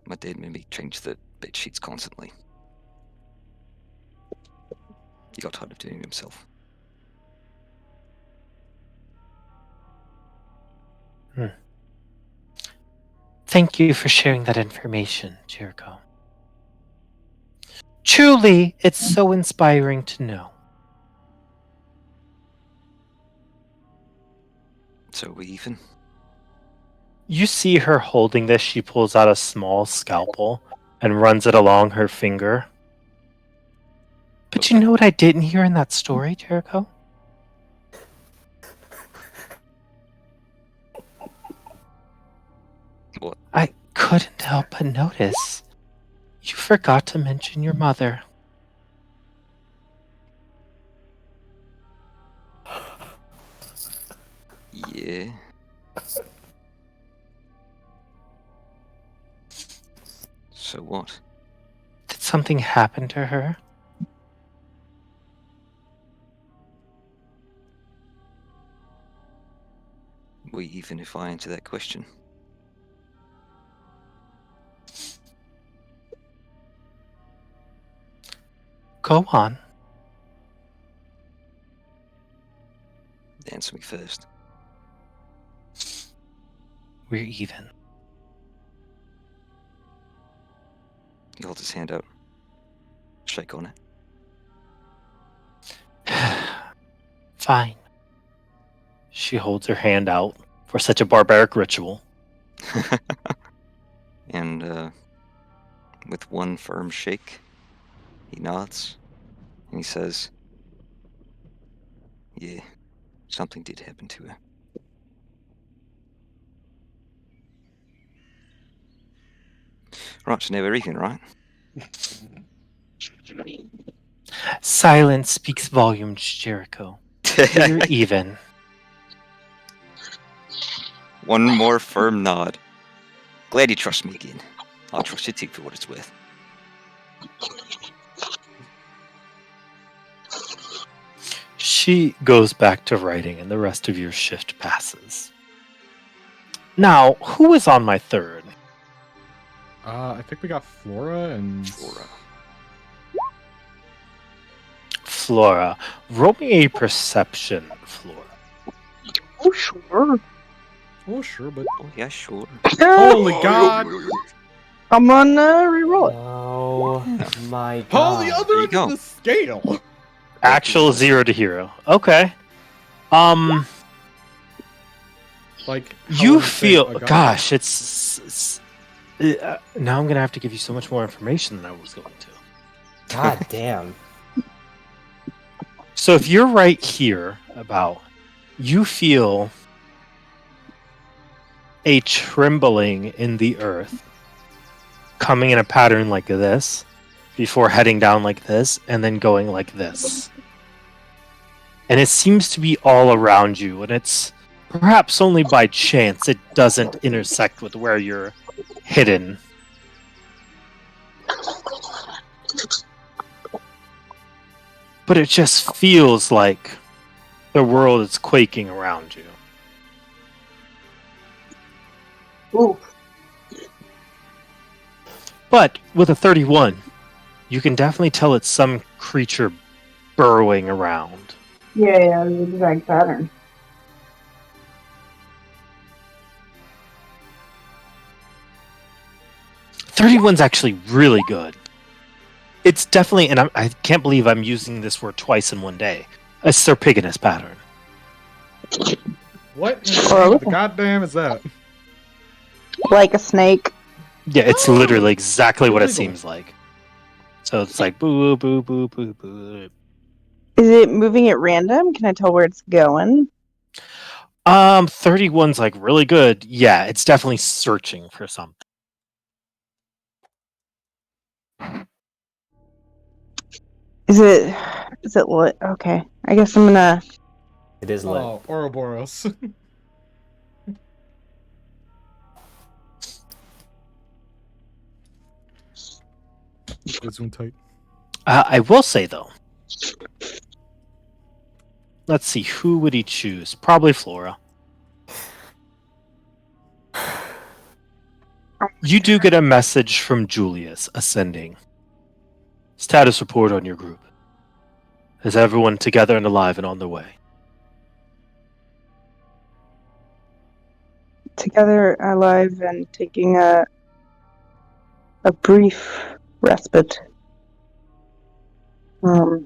My dad made me change the bed sheets constantly. He got tired of doing it himself. Thank you for sharing that information, Jericho. Truly, it's so inspiring to know. So we even? You see her holding this. She pulls out a small scalpel and runs it along her finger. But Okay. you know what I didn't hear in that story, Jericho? What? I couldn't help but notice. You forgot to mention your mother. Yeah. So what? Did something happen to her? We even if I answer that question. Go on. Answer me first. We're even. He holds his hand out. Shake on it. Fine. She holds her hand out for such a barbaric ritual. And with one firm shake, he nods and he says, yeah, something did happen to her. Right, so now we're even, right? Silence speaks volumes, Jericho. We're even. One more firm nod. Glad you trust me again. I'll trust you too for what it's worth. She goes back to writing and the rest of your shift passes. Now, who is on my third? I think we got Flora and... Flora. Roll me a perception, Flora. Oh, sure. Oh, sure, but... Oh, yeah, sure. Holy God! I'm on reroll it. Oh my god. Oh, the There other you end go. of the scale! Actual 0 to hero. Okay. Like, You however feel... big a guy Gosh, it's now I'm going to have to give you so much more information than I was going to. God damn. So if you're right here about... You feel a trembling in the earth coming in a pattern like this before heading down like this and then going like this. And it seems to be all around you, and it's perhaps only by chance it doesn't intersect with where you're hidden. But it just feels like the world is quaking around you. Ooh. But with a 31, you can definitely tell it's some creature burrowing around. Yeah, the exact pattern. "31's actually really good. It's definitely, and I can't believe I'm using this word twice in one day, a serpiginous pattern. What in the goddamn is that? Like a snake. Yeah, it's Oh, literally exactly what it illegal. seems like. So it's like boo, boo, boo, boo, boo. Is it moving at random? Can I tell where it's going? 31's like really good. Yeah, it's definitely searching for something. Is it lit? Okay. I guess I'm gonna... It is lit. Oh, Ouroboros. It's one tight. I will say though, let's see, who would he choose? Probably Flora. I'm You do get a message from Julius ascending. Status report on your group. Is everyone together and alive and on their way? Together, alive, and taking a brief respite. No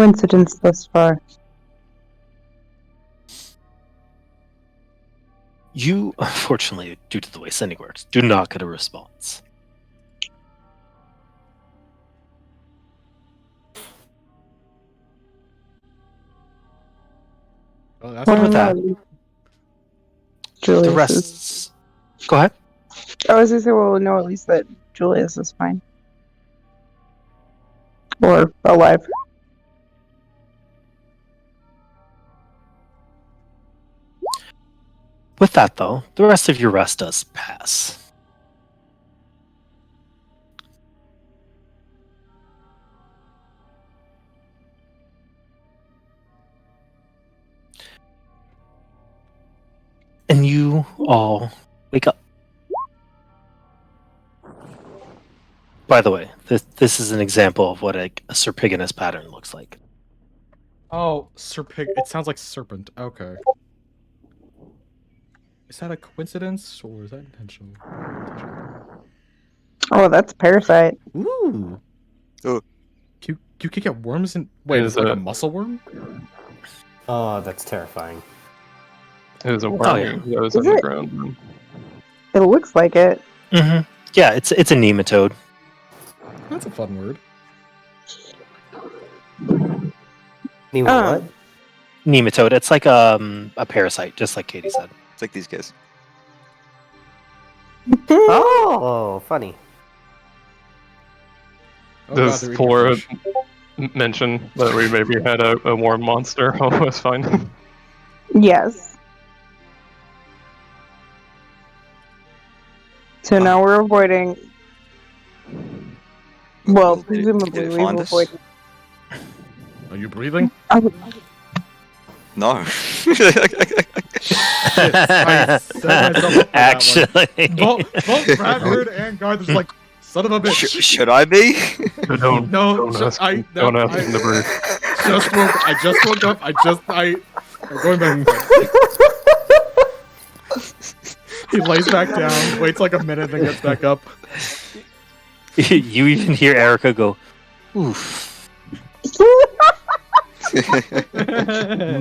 incidents thus far. You, unfortunately, due to the way sending works, do not get a response. Oh, that's What Well, with that? Julius The is. rest. Go ahead. I was gonna say, well, no, at least that Julius is fine. Or alive. With that, though, the rest of your rest does pass. And you all wake up. By the way, this is an example of what a serpiginous pattern looks like. Oh, Serpig. It sounds like serpent. Okay. Is that a coincidence or is that intentional? Oh, that's parasite. Ooh. Oh. You can get worms in. Wait, is it like a it? muscle worm? Oh, that's terrifying. It is a Oh, worm yeah. that was Is in the it? ground. It looks like it. Mm-hmm. Yeah, it's a nematode. That's a fun word. Nemo, what? Nematode. It's like a parasite, just like Katie said. It's like these guys. Oh, funny. Oh, Does they're eating Flora fish. mention that we maybe had a worm monster? Oh, that's fine. Yes. So now we're avoiding. Well, Did presumably it we've find us? avoided. Are you breathing? No. I set myself up for Actually, both Bradford and Garth is like, son of a bitch. Should I be? Don't No, ask I him. Don't ask him to breathe. I just woke up. I'm going back. He lays back down, waits like a minute, then gets back up. you even hear Erica go, "Oof."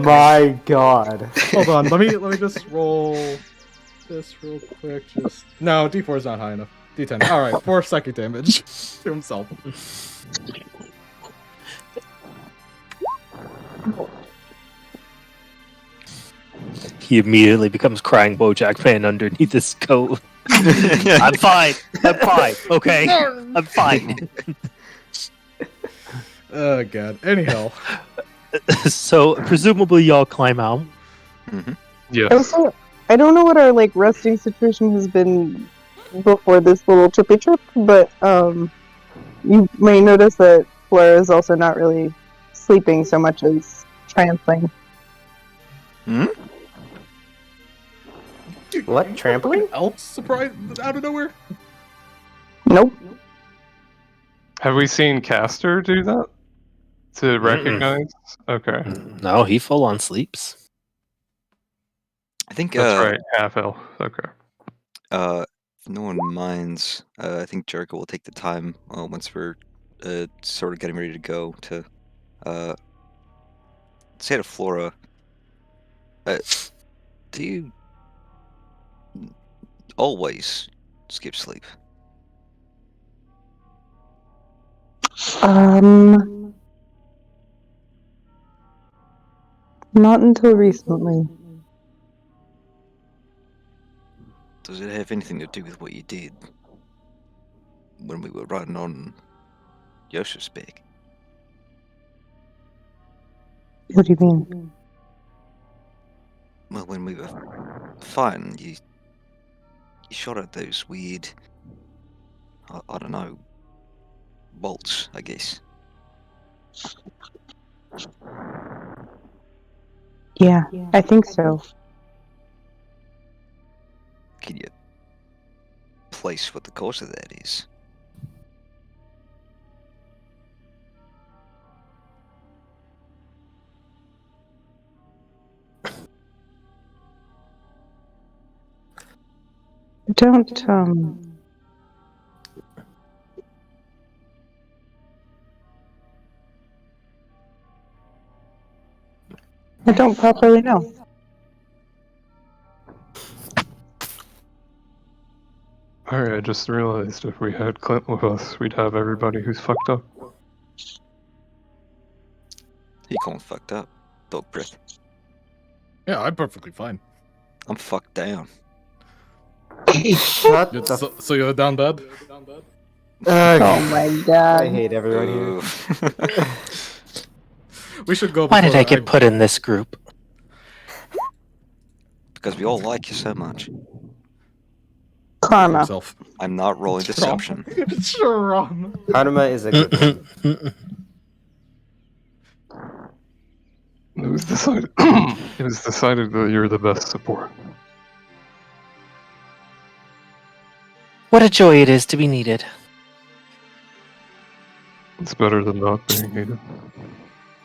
My god. Hold on, let me just roll this real quick. No, D4 is not high enough. D10. All right, 4 psychic damage to himself. He immediately becomes crying BoJack Man underneath his coat. I'm fine. I'm fine. Okay, I'm fine. Oh god. Anyhow, So presumably y'all climb out. Yes. Also, I don't know what our resting situation has been before this little trippy trip, but you may notice that Flora is also not really sleeping so much as trampling. What? Trampling? else surprised out of nowhere. Nope. Have we seen Caster do that? To recognize? Okay. No, he full on sleeps. I think That's right. Half elf. Okay. if no one minds, I think Jericho will take the time once we're sort of getting ready to go to say to Flora, do you always skip sleep? Not until recently. Does it have anything to do with what you did when we were riding on Yosha's back? What do you mean? Well, when we were fighting, you shot at those weird, I don't know, bolts, I guess. Yeah, I think so. Can you place what the cause of that is? Don't I don't properly know. Alright, I just realized if we had Clint with us, we'd have everybody who's fucked up. You calling fucked up? Dog breath. Yeah, I'm perfectly fine. I'm fucked down. Shut the So you're down bad? Oh my I god. hate everyone here. Ooh. We should go. Why did before I get put in this group? Because we all like you so much. Karma. Yourself. I'm not rolling deception. Trauma. Karma is a good one. It was decided. It was decided that you're the best support. What a joy it is to be needed. It's better than not being needed.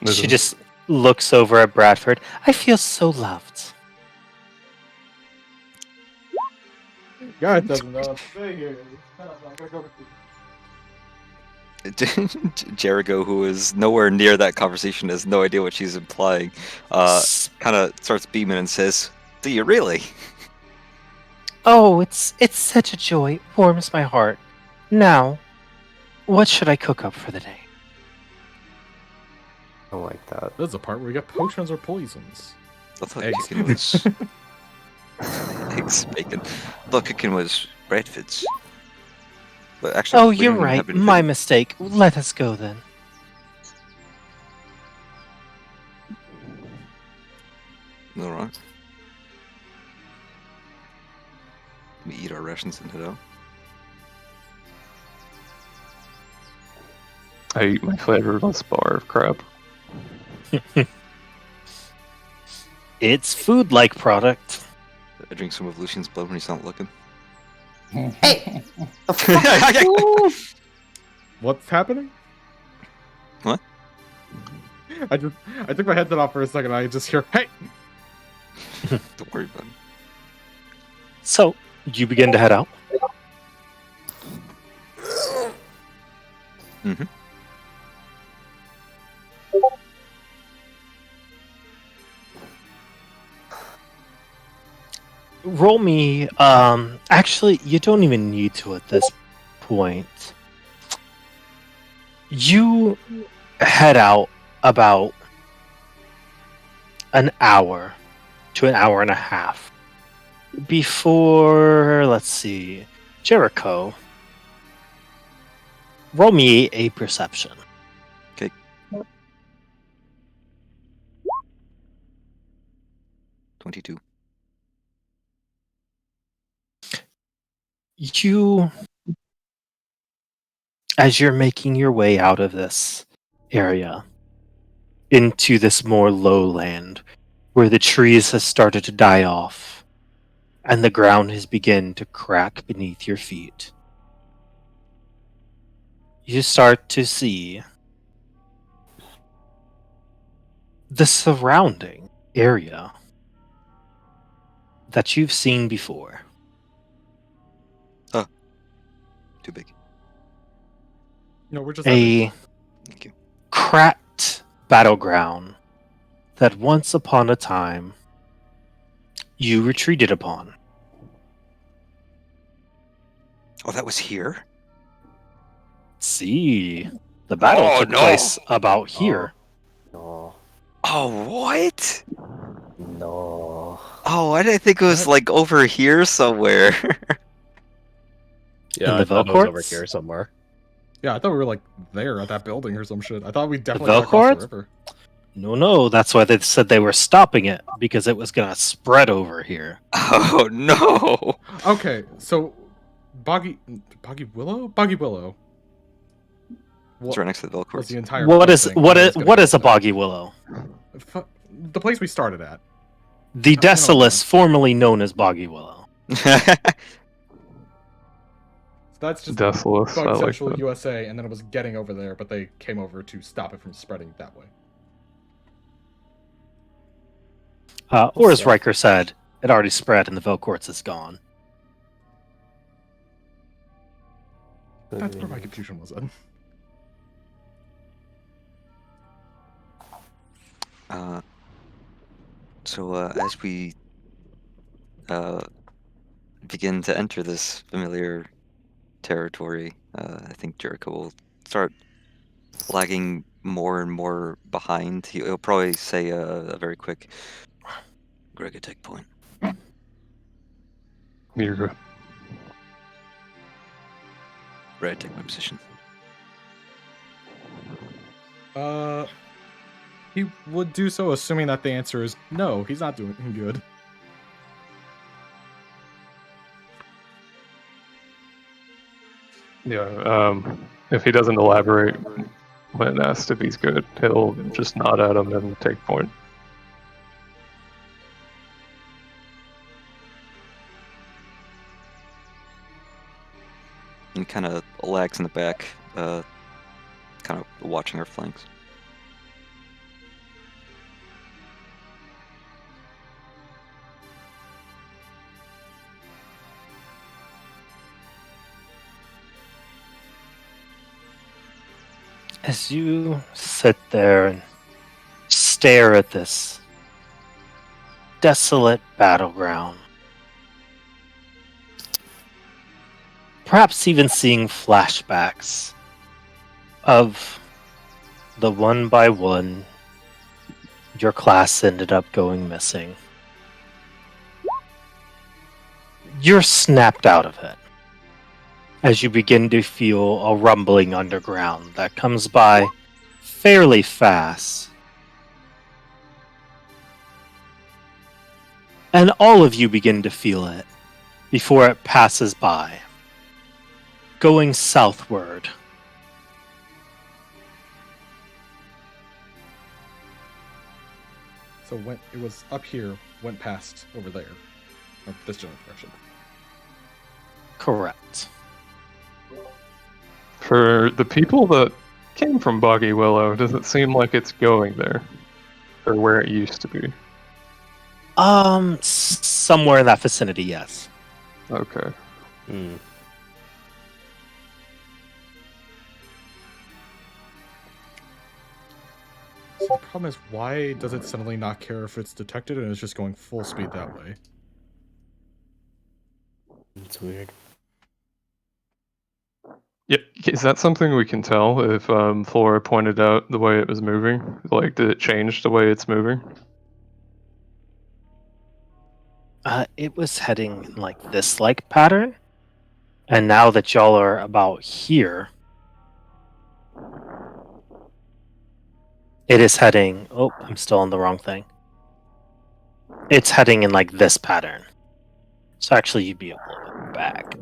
She just looks over at Bradford. I feel so loved. Garth doesn't know what to say here. Jericho, who is nowhere near that conversation, has no idea what she's implying, kind of starts beaming and says, "Do you really?" Oh, it's such a joy. It warms my heart. Now, what should I cook up for the day? I don't like that. This is the part where we get potions or poisons. I thought Eggs. cooking was eggs, bacon. I thought cooking was Bradford's. But actually, Oh, we you're don't even right. have anything. My mistake. Let us go then. All right. We eat our rations and head out. I eat my flavorless bar of crap. It's food-like product. I drink some of Lucian's blood when he's not looking. Hey! What's happening? What? I took my headset off for a second. I just hear, "Hey!" Don't worry about it. So, you begin to head out. Mm-hmm. Roll me. Actually, you don't even need to at this point. You head out about an hour to an hour and a half before, let's see, Jericho. Roll me a perception. 22. You, as you're making your way out of this area into this more lowland where the trees have started to die off and the ground has begun to crack beneath your feet, you start to see the surrounding area that you've seen before. Too big. No, we're just having- A Thank you. cracked battleground that once upon a time you retreated upon. Oh, that was here? See, the battle Oh, took no. place about here. No. Oh, what? No. Oh, why did I think it was What? like over here somewhere? In Yeah, the I thought it was over Velcourts? here somewhere. Yeah, I thought we were like there at that building or some shit. I thought we definitely got across Velcourt? the river. No, that's why they said they were stopping it, because it was gonna spread over here. Oh, no. Okay, so Boggy Willow. It's right next to the Was Velcourts. the entire What place is thing, what and is it's gonna what go is a down. boggy willow? The place we started at. The No, no, Decilis, formerly known as Boggy Willow. So that's just Desolus, I Bug like Central that. USA, and then it was getting over there, but they came over to stop it from spreading that way. Or as Riker said, it already spread and the Velcourts is gone. That's where my confusion was in. So as we begin to enter this familiar territory, I think Jericho will start lagging more and more behind. He'll probably say a very quick, Greg, take point. You're good. Red, take my position. He would do so, assuming that the answer is no. He's not doing good. Yeah, if he doesn't elaborate when asked if he's good, he'll just nod at him and take point. And kind of lags in the back, kind of watching our flanks. As you sit there and stare at this desolate battleground, perhaps even seeing flashbacks of the one by one your class ended up going missing, you're snapped out of it as you begin to feel a rumbling underground that comes by fairly fast. And all of you begin to feel it before it passes by, going southward. So when it was up here, went past over there, or this general direction. Correct. For the people that came from Boggy Willow, does it seem like it's going there? Or where it used to be? Somewhere in that vicinity, yes. Okay. So the problem is, why does it suddenly not care if it's detected and it's just going full speed that way? It's weird. Yeah, is that something we can tell if Flora pointed out the way it was moving? Like, did it change the way it's moving? It was heading in like this pattern, and now that y'all are about here, it is heading. Oh, I'm still on the wrong thing. It's heading in like this pattern. So actually, you'd be a little bit back,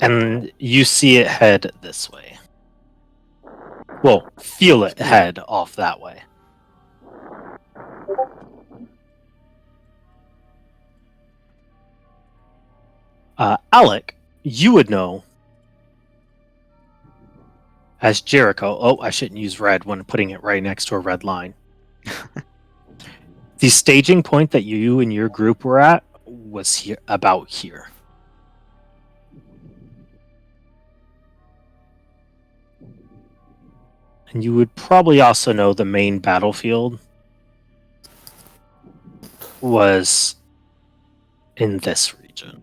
and you see it head this way. Well, feel it head off that way. Alec, you would know as Jericho. Oh, I shouldn't use red when putting it right next to a red line. The staging point that you and your group were at was here, about here. And you would probably also know the main battlefield was in this region.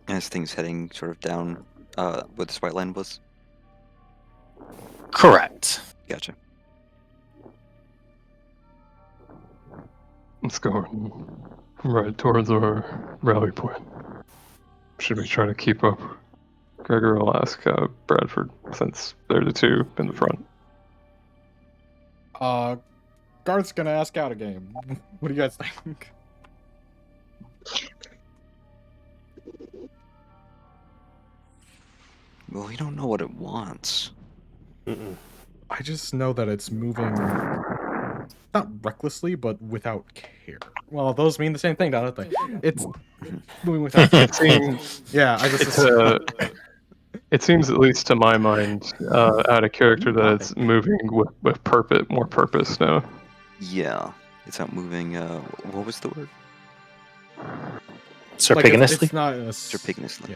As things heading sort of down where this white line was. Correct. Gotcha. Let's go right towards our rally point. Should we try to keep up? Gregor will ask Bradford, since they're the two in the front. Garth's gonna ask out a game. What do you guys think? Well, we don't know what it wants. Mm-mm. I just know that it's moving, not recklessly, but without care. Well, those mean the same thing, don't they? It's moving without care. It seems Yeah, I just it's it seems, at least to my mind, out of character that it's moving with purpose, more purpose now. Yeah, it's not moving. What was the word? Serpiginously? it's not in a Serpiginously. Yeah.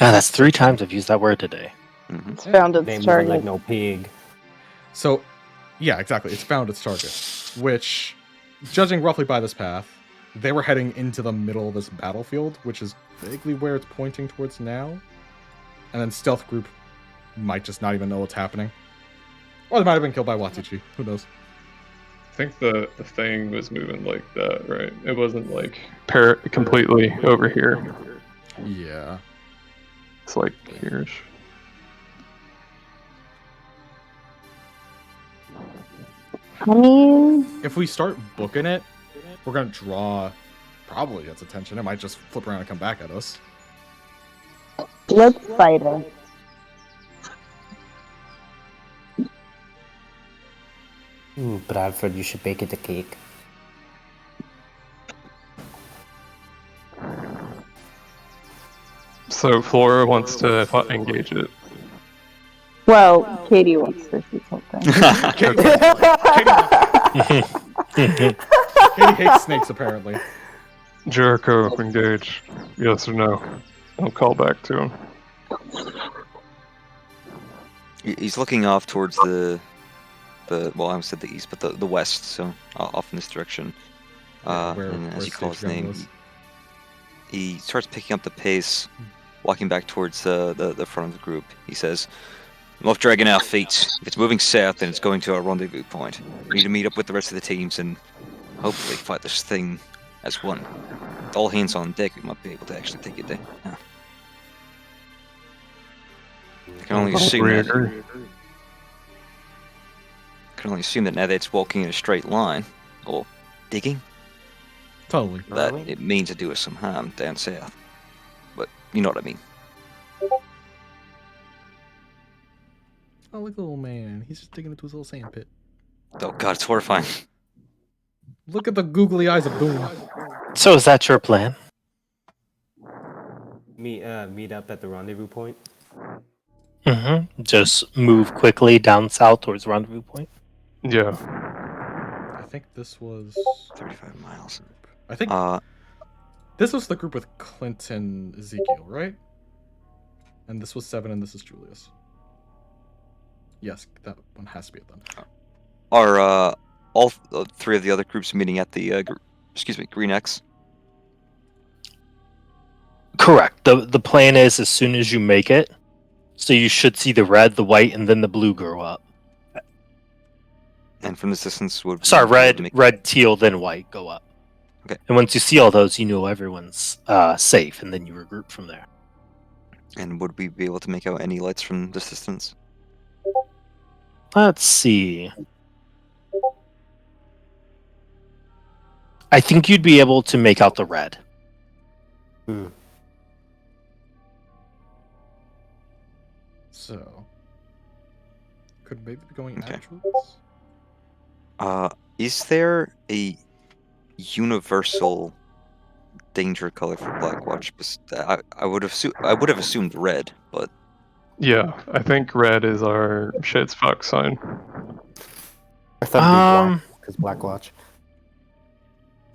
Ah, that's 3 times I've used that word today. Mm-hmm. It's found They its moving target. like no pig. So, yeah, exactly. It's found its target, which, judging roughly by this path, they were heading into the middle of this battlefield, which is vaguely where it's pointing towards now. And then Stealth Group might just not even know what's happening. Or they might have been killed by Watichi. Who knows? I think the thing was moving like that, right? It wasn't like completely over here. Yeah. It's like here-ish. I mean, If we start booking it, we're going to draw probably its attention. It might just flip around and come back at us. let's fight it. Bradford, you should bake it a cake. So Flora wants to engage it. Well, Katie wants to see something. Katie hates snakes, apparently. Jericho, engage. Yes or no? I'll call back to him. He's looking off towards the well, I almost said the east, but the west, so off in this direction. And as you call his name, he starts picking up the pace, walking back towards the front of the group. He says, "I'm off dragging our feet. If it's moving south, then it's going to our rendezvous point. We need to meet up with the rest of the teams and hopefully fight this thing as one. With all hands on deck, we might be able to actually take it down." I can only assume that. Can only assume that now that it's walking in a straight line, or digging, Totally. that it means to do us some harm down south. But you know what I mean. Oh, look at the little man. He's just digging into his little sand pit. Oh god, it's horrifying. Look at the googly eyes of doom. So is that your plan? Meet up at the rendezvous point. Mm-hmm. Just move quickly down south towards rendezvous point. Yeah. I think this was 35 miles. I think this was the group with Clint and Ezekiel, right? And this was 7, and this is Julius. Yes, that one has to be it then. Are all 3 of the other groups meeting at the Green X? Correct. The plan is as soon as you make it, so you should see the red, the white, and then the blue grow up. And from this distance, would Sorry, we be able to make- red, teal, then white go up. Okay. And once you see all those, you know everyone's safe, and then you regroup from there. And would we be able to make out any lights from this distance? Let's see. I think you'd be able to make out the red. So, could maybe be going Okay. at Julius? Is there a universal danger color for Blackwatch? I would have assumed red, but Yeah, I think red is our shit's fuck sign. I thought it'd be black because Black Watch.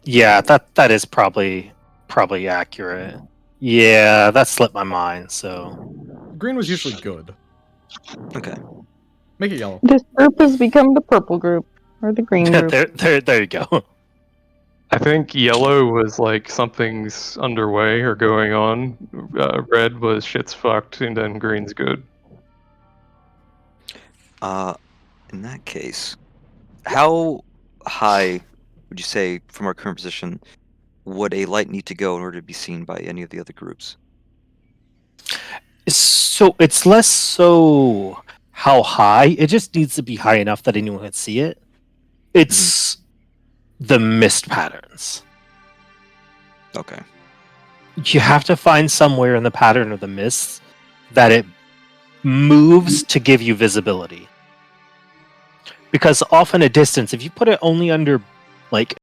Yeah, that is probably accurate. Yeah, that slipped my mind. So Green was usually good. okay. Make it yellow. This group has become the purple group or the green group. there you go. I think yellow was like something's underway or going on. Red was shit's fucked, and then green's good. In that case, how high would you say from our current position would a light need to go in order to be seen by any of the other groups? So it's less so how high. It just needs to be high enough that anyone can see it. It's the mist patterns. Okay. You have to find somewhere in the pattern of the mist that it moves to give you visibility. Because off in a distance, if you put it only under like